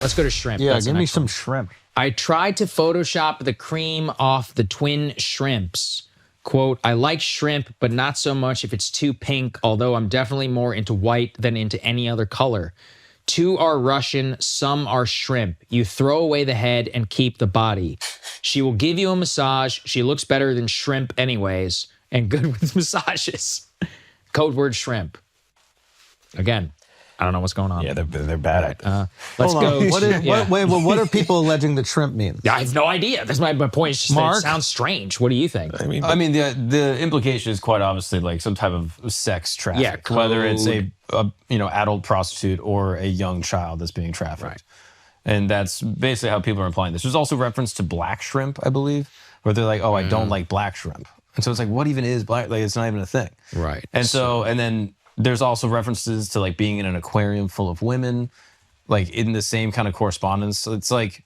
Let's go to shrimp. Yeah, That's give me some shrimp. I tried to Photoshop the cream off the twin shrimps. Quote, I like shrimp, but not so much if it's too pink, although I'm definitely more into white than into any other color. 2 are Russian, some are shrimp. You throw away the head and keep the body. She will give you a massage. She looks better than shrimp anyways, and good with massages. Code word shrimp. Again, I don't know what's going on. Yeah, they're bad. Right, let's go. What are people alleging that shrimp means? I have no idea. That's my point. It's just that it sounds strange. What do you think? I mean, the implication is quite obviously like some type of sex traffic. Yeah, whether it's a adult prostitute or a young child that's being trafficked. Right. And that's basically how people are implying this. There's also reference to black shrimp, I believe, where they're like, oh, I don't like black shrimp. And so it's like, what even is black? Like, it's not even a thing. Right. And so, and then there's also references to like being in an aquarium full of women, like in the same kind of correspondence. So it's like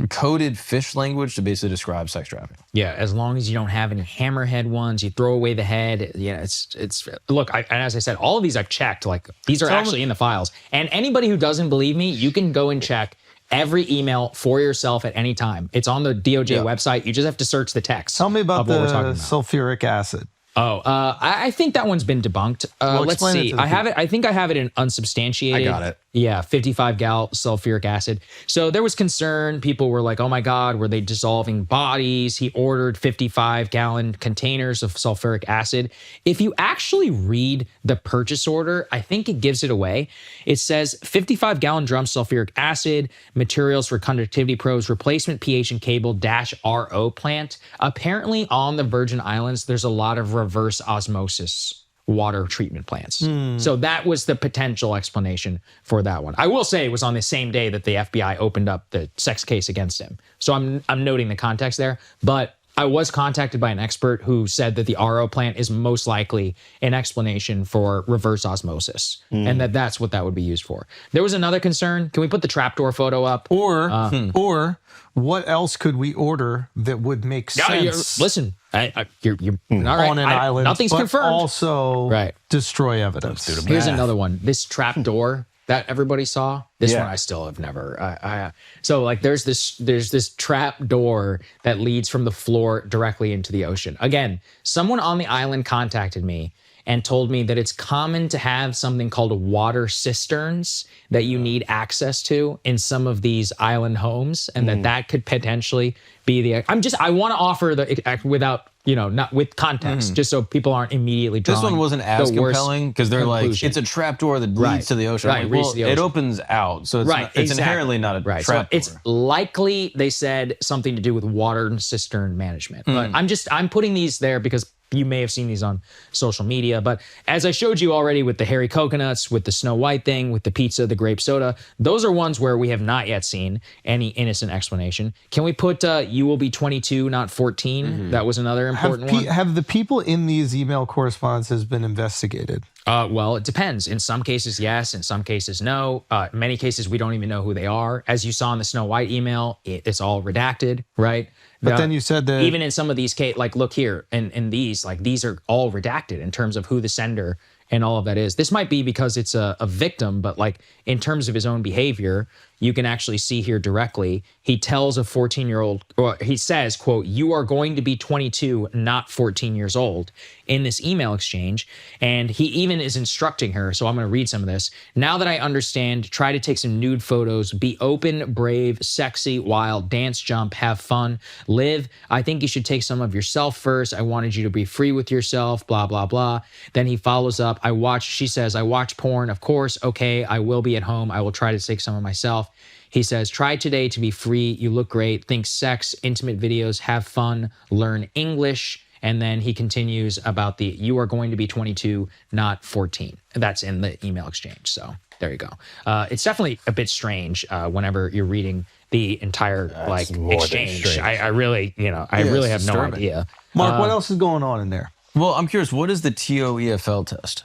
coded fish language to basically describe sex trafficking. Yeah, as long as you don't have any hammerhead ones, you throw away the head. Yeah, it's look, and as I said, all of these I've checked. Like these are actually in the files. And anybody who doesn't believe me, you can go and check every email for yourself at any time. It's on the DOJ website. You just have to search the text. Tell me about the sulfuric acid. Oh, I think that one's been debunked. Let's see. I have it. I think I have it in unsubstantiated. I got it. Yeah, 55 gal sulfuric acid. So there was concern. People were like, oh my God, were they dissolving bodies? He ordered 55-gallon containers of sulfuric acid. If you actually read the purchase order, I think it gives it away. It says 55-gallon drum sulfuric acid, materials for conductivity probes, replacement pH and cable -RO plant. Apparently on the Virgin Islands, there's a lot of reverse osmosis water treatment plants. So that was the potential explanation for that one. I will say it was on the same day that the FBI opened up the sex case against him. So I'm noting the context there, but I was contacted by an expert who said that the RO plant is most likely an explanation for reverse osmosis and that's what that would be used for. There was another concern. Can we put the trapdoor photo up? Or what else could we order that would make sense? Listen, you're all right. On an island, nothing's but confirmed. Also destroy evidence. Here's another one. This trapdoor that everybody saw. This one I still have never. So like there's this trap door that leads from the floor directly into the ocean. Again, someone on the island contacted me and told me that it's common to have something called water cisterns that you need access to in some of these island homes, and that could potentially be the. I want to offer the without. Not with context, just so people aren't immediately drawing. This one wasn't as compelling because they're conclusion. like, it's a trapdoor that leads to the ocean. Right, like, well, it opens out, so it's inherently not a trapdoor. So it's likely, they said, something to do with water and cistern management. But I'm putting these there because you may have seen these on social media. But as I showed you already with the hairy coconuts, with the Snow White thing, with the pizza, the grape soda, those are ones where we have not yet seen any innocent explanation. Can we put you will be 22, not 14? That was another important one. Have the people in these email correspondences been investigated? Well, it depends. In some cases, yes. In some cases, no. In many cases, we don't even know who they are. As you saw in the Snow White email, it's all redacted, right? But then you said that even in some of these cases, like look here, in these, like these are all redacted in terms of who the sender and all of that is. This might be because it's a victim, but like in terms of his own behavior, you can actually see here directly. He tells a 14-year-old, or he says, quote, you are going to be 22, not 14 years old in this email exchange. And he even is instructing her. So I'm going to read some of this. Now that I understand, try to take some nude photos, be open, brave, sexy, wild, dance, jump, have fun, live. I think you should take some of yourself first. I wanted you to be free with yourself, blah, blah, blah. Then he follows up. She says, I watch porn. Of course. Okay. I will be at home. I will try to take some of myself. He says, try today to be free. You look great. Think sex, intimate videos, have fun, learn English. And then he continues about you are going to be 22, not 14. That's in the email exchange. So there you go. It's definitely a bit strange whenever you're reading the entire exchange. I really, really have no idea. Mark, what else is going on in there? Well, I'm curious, what is the TOEFL test?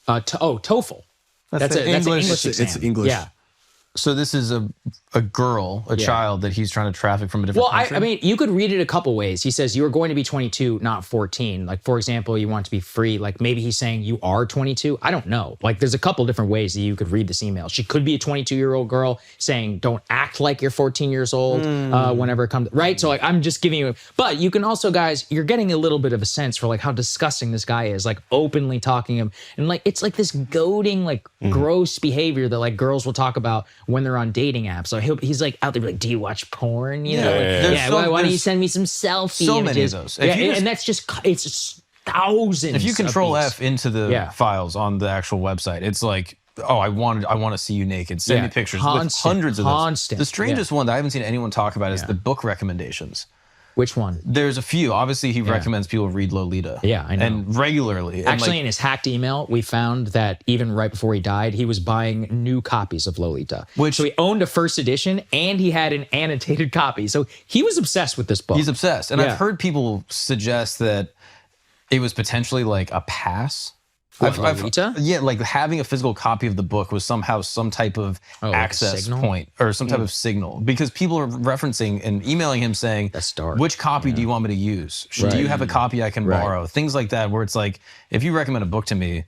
TOEFL. That's an English exam. It's English. Yeah. So this is a girl, a child that he's trying to traffic from a different country? I mean, you could read it a couple ways. He says you are going to be 22, not 14. Like, for example, you want to be free. Like, maybe he's saying you are 22. I don't know. Like, there's a couple different ways that you could read this email. She could be a 22-year-old girl saying, don't act like you're 14 years old whenever it comes, right? So, like, I'm just giving you, but you can also, guys, you're getting a little bit of a sense for, like, how disgusting this guy is, like, openly talking him. And, like, it's like this goading, like, gross behavior that, like, girls will talk about when they're on dating apps. So he's like out there like, do you watch porn? You know, why don't you send me some selfie so images? Many of those. And that's just, it's just thousands. If you control of these. F into the files on the actual website, it's like, oh, I want to see you naked. Send me pictures with hundreds of those. The strangest one that I haven't seen anyone talk about is the book recommendations. Which one? There's a few. Obviously, he recommends people read Lolita. Yeah, I know. And regularly. Actually, in his hacked email, we found that even right before he died, he was buying new copies of Lolita. So he owned a first edition and he had an annotated copy. So he was obsessed with this book. He's obsessed. And I've heard people suggest that it was potentially like a pass. Lolita? Yeah, like having a physical copy of the book was somehow some type of access point or some type of signal, because people are referencing and emailing him saying, that's dark. Which copy do you want me to use? Do you have a copy I can borrow? Things like that, where it's like, if you recommend a book to me,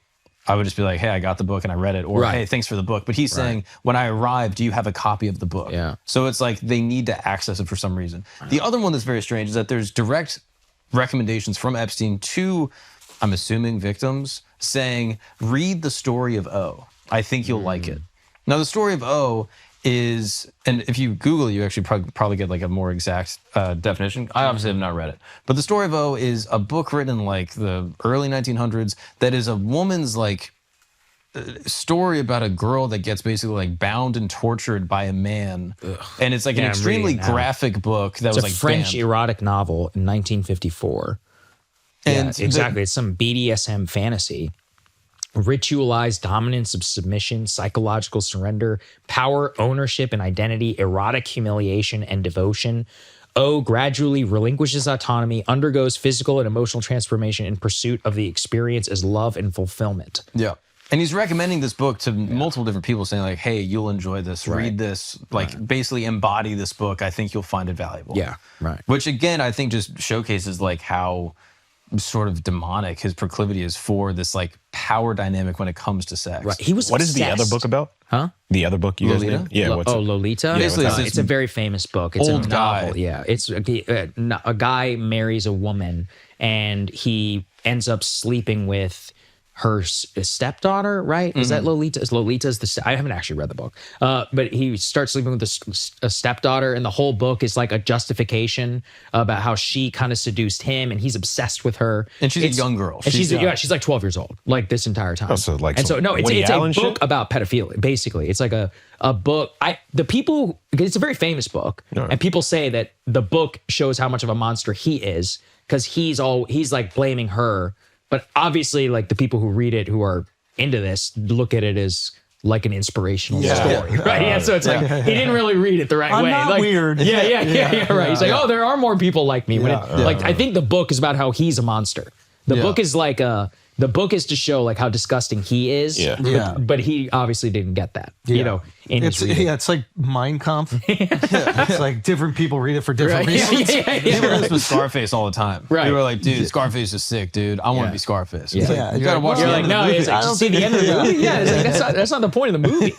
I would just be like, hey, I got the book and I read it, or hey, thanks for the book. But he's saying, when I arrive, do you have a copy of the book? Yeah. So it's like they need to access it for some reason. The other one that's very strange is that there's direct recommendations from Epstein to, I'm assuming, victims, saying, read the story of O. I think you'll like it. Now, the story of O is, and if you Google, you actually probably get like a more exact definition. I obviously have not read it. But the story of O is a book written in like the early 1900s that is a woman's like story about a girl that gets basically like bound and tortured by a man. And it's like an extremely graphic book that was like a French banned. erotic novel in 1954. And exactly. It's some BDSM fantasy. Ritualized dominance of submission, psychological surrender, power, ownership and identity, erotic humiliation and devotion. O gradually relinquishes autonomy, undergoes physical and emotional transformation in pursuit of the experience as love and fulfillment. Yeah. And he's recommending this book to multiple different people, saying like, hey, you'll enjoy this. Read this. Like, basically embody this book. I think you'll find it valuable. Yeah, right. Which, again, I think just showcases like how sort of demonic his proclivity is for this like power dynamic when it comes to sex. Right. He was What obsessed. is the other book about? Huh? The other book you guys Lolita? named? Yeah. Lolita? Basically, It's a very famous book. It's old a guy. novel. Yeah. It's a guy marries a woman and he ends up sleeping with her stepdaughter, right? Is that Lolita? Lolita's I haven't actually read the book, but he starts sleeping with a stepdaughter, and the whole book is like a justification about how she kind of seduced him, and he's obsessed with her. And she's a young girl. And she's like 12 years old, like this entire time. Oh, so like and so some no, it's Woody a Allen book shit? about pedophilia. Basically, it's like a book. It's a very famous book, and people say that the book shows how much of a monster he is because he's like blaming her. But obviously, like the people who read it, who are into this, look at it as like an inspirational story, right? Yeah, so it's like he didn't really read it the right way. Not like, weird. Yeah, right. He's like, oh, there are more people like me. I think the book is about how he's a monster. The book is like the book is to show like how disgusting he is. Yeah. But he obviously didn't get that. You know, in his reading. It's like Mein Kampf. It's like different people read it for different reasons. People do this with Scarface all the time. Right. People are like, dude, Scarface is sick, dude. I want to be Scarface. It's like, Yeah. you gotta watch You're the like, end of the no, movie. it's like, see the end of the movie? Yeah, it's like, that's not the point of the movie.